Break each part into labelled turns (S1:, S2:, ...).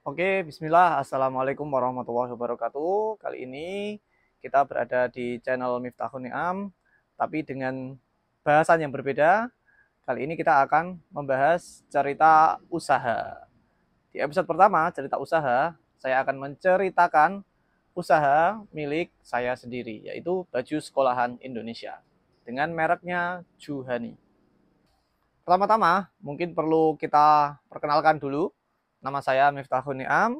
S1: Oke, bismillah. Assalamualaikum warahmatullahi wabarakatuh. Kali ini kita berada di channel Miftahun Ni'am, tapi dengan bahasan yang berbeda. Kali ini kita akan membahas cerita usaha. Di episode pertama, cerita usaha, saya akan menceritakan usaha milik saya sendiri, yaitu baju sekolahan Indonesia dengan mereknya Juhani. Pertama-tama, mungkin perlu kita perkenalkan dulu. Nama saya Miftahun Ni'am.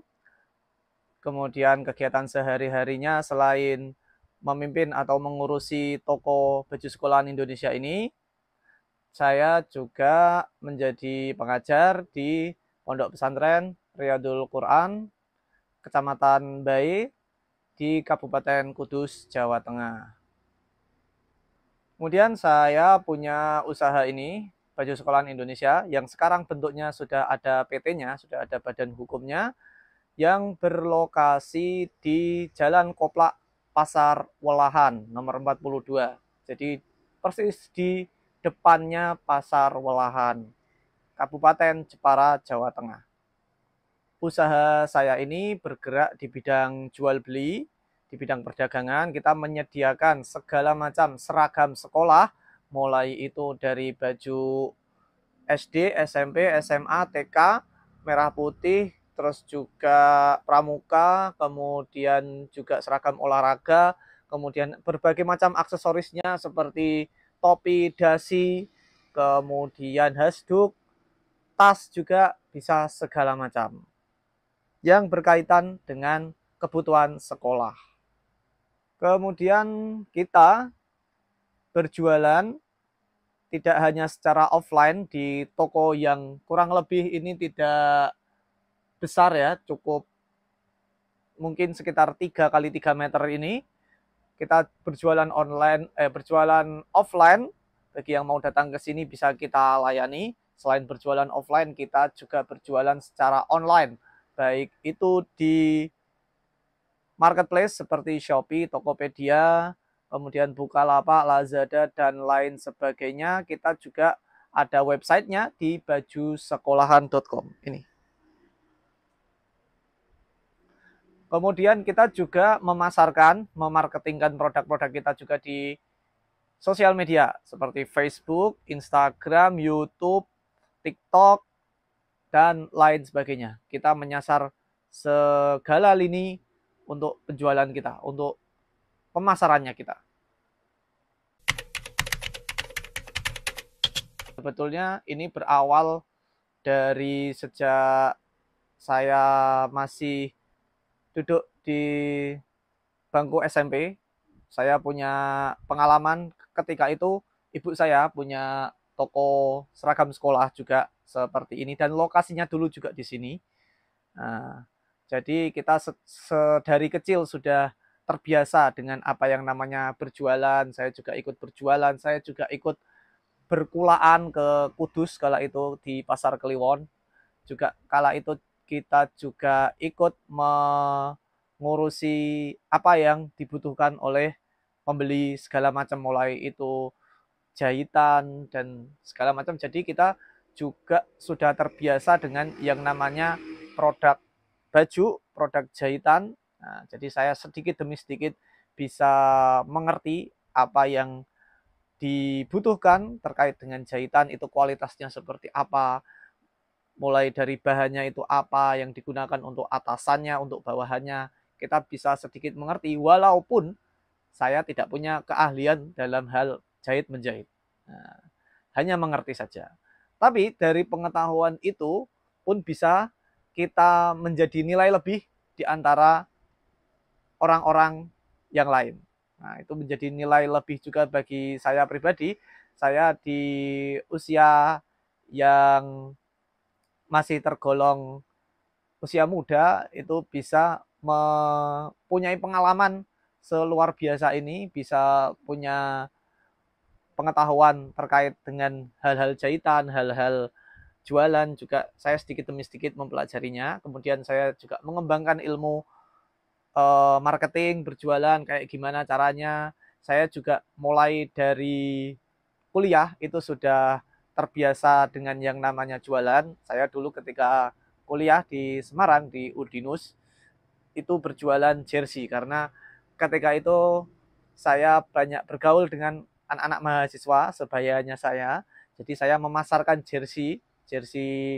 S1: Kemudian kegiatan sehari-harinya selain memimpin atau mengurusi toko baju sekolahan Indonesia ini, saya juga menjadi pengajar di Pondok Pesantren Riyadul Quran, Kecamatan Bae, di Kabupaten Kudus, Jawa Tengah. Kemudian saya punya usaha ini, baju sekolahan Indonesia, yang sekarang bentuknya sudah ada PT-nya, sudah ada badan hukumnya, yang berlokasi di Jalan Koplak Pasar Welahan nomor 42. Jadi persis di depannya Pasar Welahan, Kabupaten Jepara, Jawa Tengah. Usaha saya ini bergerak di bidang jual beli, di bidang perdagangan. Kita menyediakan segala macam seragam sekolah, mulai itu dari baju SD, SMP, SMA, TK, merah putih, terus juga pramuka, kemudian juga seragam olahraga, kemudian berbagai macam aksesorisnya seperti topi, dasi, kemudian hasduk, tas juga bisa segala macam yang berkaitan dengan kebutuhan sekolah. Kemudian kita berjualan tidak hanya secara offline di toko yang kurang lebih ini tidak besar ya, cukup mungkin sekitar 3 kali 3 meter ini. Kita berjualan berjualan offline. Bagi yang mau datang ke sini bisa kita layani. Selain berjualan offline, kita juga berjualan secara online, baik itu di marketplace seperti Shopee, Tokopedia, kemudian Bukalapak, Lazada, dan lain sebagainya. Kita juga ada websitenya di bajusekolahan.com ini. Kemudian kita juga memarketingkan produk-produk kita juga di sosial media seperti Facebook, Instagram, YouTube, TikTok, dan lain sebagainya. Kita menyasar segala lini untuk penjualan kita, untuk pemasarannya kita. Sebetulnya ini berawal dari sejak saya masih duduk di bangku SMP. Saya punya pengalaman ketika itu ibu saya punya toko seragam sekolah juga seperti ini, dan lokasinya dulu juga di sini. Nah, jadi kita dari kecil sudah terbiasa dengan apa yang namanya berjualan. Saya juga ikut berjualan, saya juga ikut berkulaan ke Kudus kala itu di Pasar Kliwon. Juga kala itu kita juga ikut mengurusi apa yang dibutuhkan oleh pembeli segala macam, mulai itu jahitan dan segala macam. Jadi kita juga sudah terbiasa dengan yang namanya produk baju, produk jahitan. Nah, jadi saya sedikit demi sedikit bisa mengerti apa yang dibutuhkan terkait dengan jahitan, itu kualitasnya seperti apa, mulai dari bahannya itu apa yang digunakan untuk atasannya, untuk bawahannya. Kita bisa sedikit mengerti walaupun saya tidak punya keahlian dalam hal jahit menjahit. Nah, hanya mengerti saja. Tapi dari pengetahuan itu pun bisa kita menjadi nilai lebih di antara orang-orang yang lain. Nah, itu menjadi nilai lebih juga bagi saya pribadi. Saya di usia yang masih tergolong usia muda itu bisa mempunyai pengalaman seluar biasa ini, bisa punya pengetahuan terkait dengan hal-hal jahitan, hal-hal jualan juga. Saya sedikit demi sedikit mempelajarinya. Kemudian saya juga mengembangkan ilmu marketing, berjualan, kayak gimana caranya. Saya juga mulai dari kuliah itu sudah terbiasa dengan yang namanya jualan. Saya dulu ketika kuliah di Semarang di Udinus itu berjualan jersey, karena ketika itu saya banyak bergaul dengan anak-anak mahasiswa sebayanya saya. Jadi saya memasarkan jersey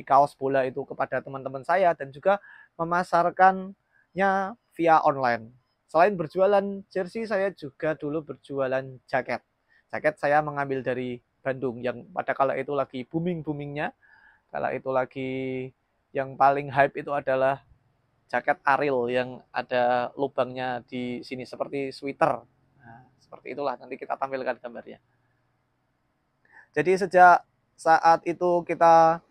S1: kaos bola itu kepada teman-teman saya, dan juga memasarkannya via online. Selain berjualan jersey, saya juga dulu berjualan jaket. Jaket saya mengambil dari Bandung yang pada kala itu lagi booming-boomingnya. Kala itu lagi yang paling hype itu adalah jaket Ariel yang ada lubangnya di sini seperti sweater. Nah, seperti itulah, nanti kita tampilkan gambarnya. Jadi sejak saat itu kita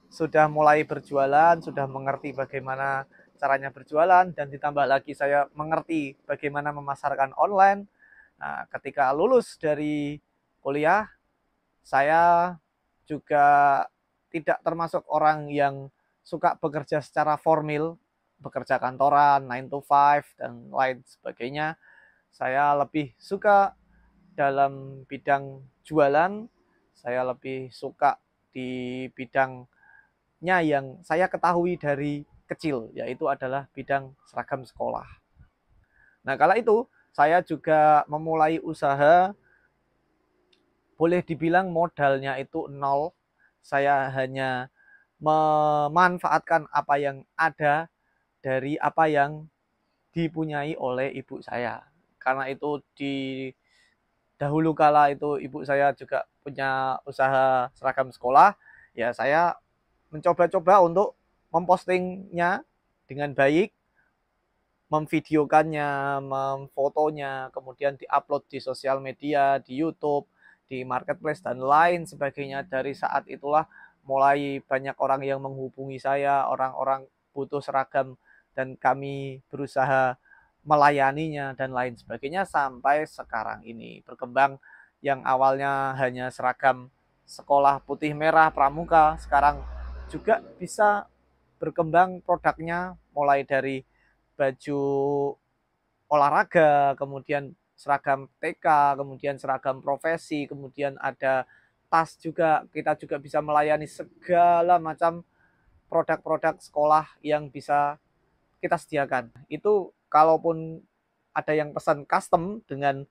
S1: sudah mulai berjualan, sudah mengerti bagaimana caranya berjualan, dan ditambah lagi saya mengerti bagaimana memasarkan online. Nah, ketika lulus dari kuliah, saya juga tidak termasuk orang yang suka bekerja secara formal, bekerja kantoran, 9 to 5, dan lain sebagainya. Saya lebih suka dalam bidang jualan, saya lebih suka di bidangnya yang saya ketahui dari kecil, yaitu adalah bidang seragam sekolah. Nah, kala itu saya juga memulai usaha, boleh dibilang modalnya itu nol. Saya hanya memanfaatkan apa yang ada dari apa yang dipunyai oleh ibu saya. Karena itu di dahulu kala itu ibu saya juga punya usaha seragam sekolah, ya saya mencoba-coba untuk mempostingnya dengan baik, memvideokannya, memfotonya, kemudian diupload di sosial media, di YouTube, di marketplace, dan lain sebagainya. Dari saat itulah mulai banyak orang yang menghubungi saya, orang-orang butuh seragam, dan kami berusaha melayaninya dan lain sebagainya, sampai sekarang ini berkembang. Yang awalnya hanya seragam sekolah putih merah pramuka, sekarang juga bisa berkembang produknya, mulai dari baju olahraga, kemudian seragam TK, kemudian seragam profesi, kemudian ada tas juga. Kita juga bisa melayani segala macam produk-produk sekolah yang bisa kita sediakan. Itu kalaupun ada yang pesan custom dengan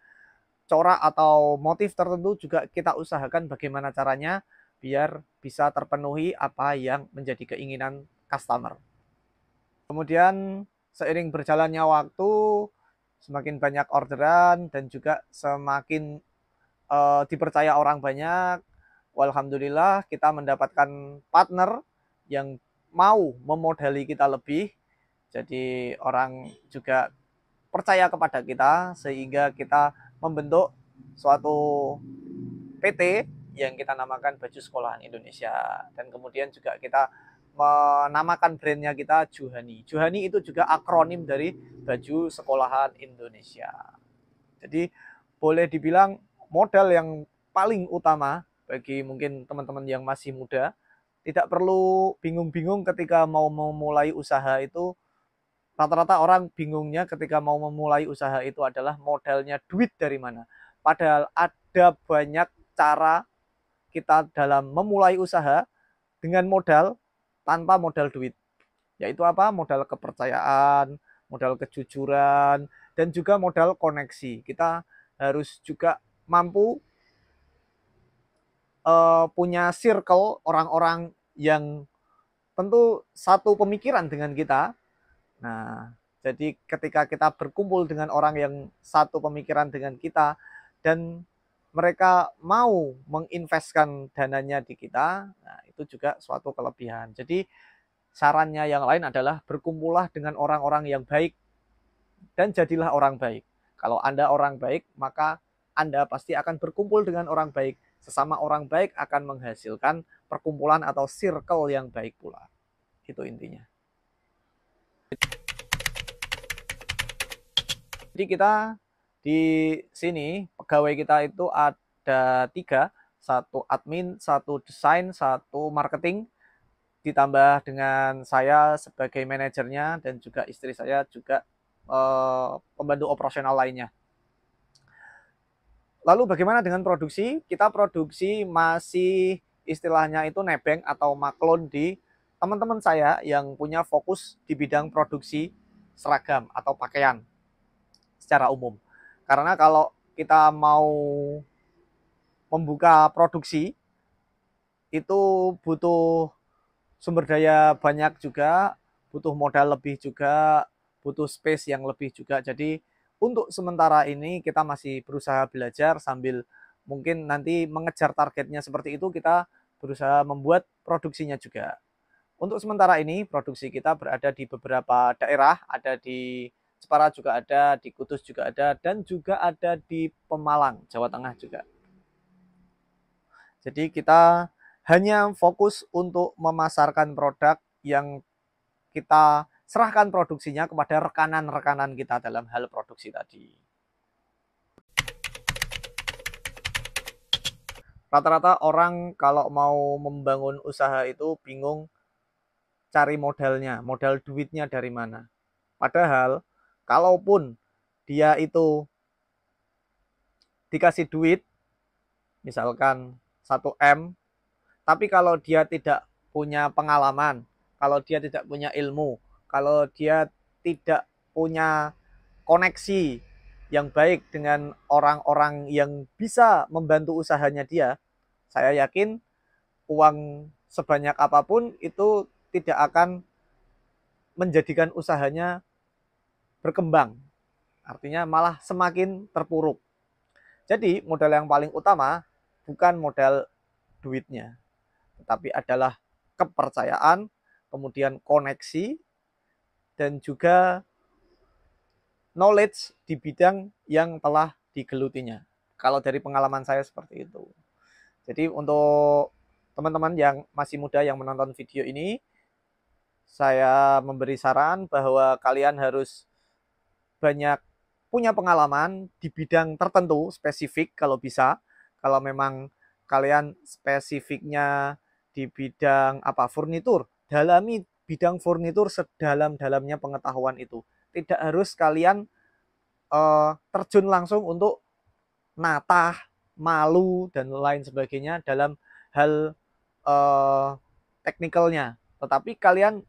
S1: corak atau motif tertentu, juga kita usahakan bagaimana caranya biar bisa terpenuhi apa yang menjadi keinginan customer. Kemudian seiring berjalannya waktu, semakin banyak orderan dan juga semakin dipercaya orang banyak. Alhamdulillah kita mendapatkan partner yang mau memodali kita lebih. Jadi orang juga percaya kepada kita, sehingga kita membentuk suatu PT yang kita namakan Baju Sekolahan Indonesia. Dan kemudian juga kita menamakan brandnya kita Juhani. Juhani itu juga akronim dari Baju Sekolahan Indonesia. Jadi boleh dibilang modal yang paling utama bagi mungkin teman-teman yang masih muda. Tidak perlu bingung-bingung ketika mau memulai usaha itu. Rata-rata orang bingungnya ketika mau memulai usaha itu adalah modalnya duit dari mana. Padahal ada banyak cara kita dalam memulai usaha dengan modal tanpa modal duit. Yaitu apa? Modal kepercayaan, modal kejujuran, dan juga modal koneksi. Kita harus juga mampu punya circle orang-orang yang tentu satu pemikiran dengan kita. Nah, jadi ketika kita berkumpul dengan orang yang satu pemikiran dengan kita, dan mereka mau menginvestkan dananya di kita, nah itu juga suatu kelebihan. Jadi sarannya yang lain adalah berkumpullah dengan orang-orang yang baik dan jadilah orang baik. Kalau Anda orang baik, maka Anda pasti akan berkumpul dengan orang baik. Sesama orang baik akan menghasilkan perkumpulan atau circle yang baik pula. Itu intinya. Jadi kita di sini pegawai kita itu ada 3, 1 admin, 1 desain, 1 marketing, ditambah dengan saya sebagai manajernya, dan juga istri saya juga pembantu operasional lainnya. Lalu bagaimana dengan produksi? Kita produksi masih istilahnya itu nebeng atau maklon di teman-teman saya yang punya fokus di bidang produksi seragam atau pakaian secara umum. Karena kalau kita mau membuka produksi itu butuh sumber daya banyak juga, butuh modal lebih juga, butuh space yang lebih juga. Jadi untuk sementara ini kita masih berusaha belajar sambil mungkin nanti mengejar targetnya seperti itu, kita berusaha membuat produksinya juga. Untuk sementara ini produksi kita berada di beberapa daerah, ada di Jepara juga ada, di Kudus juga ada, dan juga ada di Pemalang, Jawa Tengah juga. Jadi kita hanya fokus untuk memasarkan produk yang kita serahkan produksinya kepada rekanan-rekanan kita dalam hal produksi tadi. Rata-rata orang kalau mau membangun usaha itu bingung cari modalnya, modal duitnya dari mana. Padahal kalaupun dia itu dikasih duit, misalkan 1 M, tapi kalau dia tidak punya pengalaman, kalau dia tidak punya ilmu, kalau dia tidak punya koneksi yang baik dengan orang-orang yang bisa membantu usahanya dia, saya yakin uang sebanyak apapun itu tidak akan menjadikan usahanya berkembang. Artinya malah semakin terpuruk. Jadi modal yang paling utama bukan modal duitnya, tetapi adalah kepercayaan, kemudian koneksi, dan juga knowledge di bidang yang telah digelutinya. Kalau dari pengalaman saya seperti itu. Jadi untuk teman-teman yang masih muda yang menonton video ini, saya memberi saran bahwa kalian harus banyak punya pengalaman di bidang tertentu, spesifik kalau bisa. Kalau memang kalian spesifiknya di bidang apa, furnitur, dalami bidang furnitur sedalam-dalamnya pengetahuan itu. Tidak harus kalian terjun langsung untuk natah, malu, dan lain sebagainya dalam hal teknikalnya. Tetapi kalian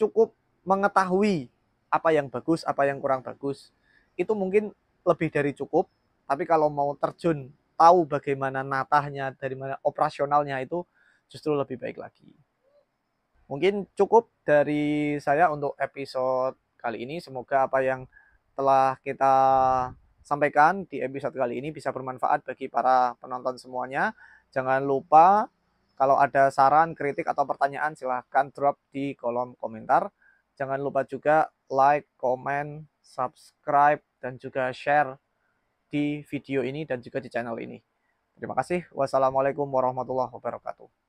S1: cukup mengetahui apa yang bagus, apa yang kurang bagus. Itu mungkin lebih dari cukup. Tapi kalau mau terjun, tahu bagaimana natahnya, dari mana operasionalnya, itu justru lebih baik lagi. Mungkin cukup dari saya untuk episode kali ini. Semoga apa yang telah kita sampaikan di episode kali ini bisa bermanfaat bagi para penonton semuanya. Jangan lupa kalau ada saran, kritik, atau pertanyaan silahkan drop di kolom komentar. Jangan lupa juga like, comment, subscribe, dan juga share di video ini dan juga di channel ini. Terima kasih. Wassalamualaikum warahmatullahi wabarakatuh.